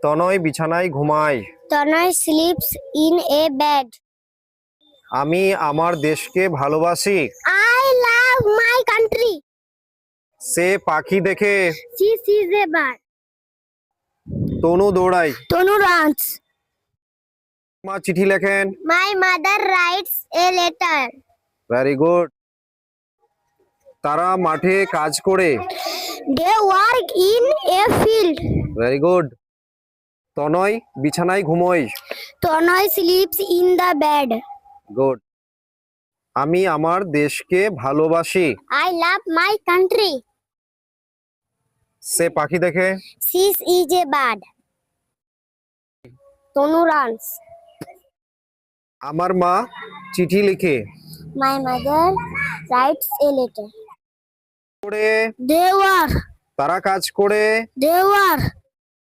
তনয় বিছানায় ঘুমায়। Tanay sleeps in a bed. আমি আমার দেশকে ভালোবাসি। I love my country. সে পাখি দেখে। She sees a bird. তনু দৌড়ায়। Tonu runs. মা চিঠি লেখেন। My mother writes a letter. Very good. তারা মাঠে কাজ করে। They work in a field. Very good. Tanay বিছানায় ঘুমোয়। Tanay sleeps in the bed. Good. আমি আমার দেশকে ভালোবাসি। I love my country. সে পাখি দেখে। She is a bird. Tonu runs. আমার মা চিঠি লিখে। My mother writes a letter. করে They work. তারা কাজ করে। They work.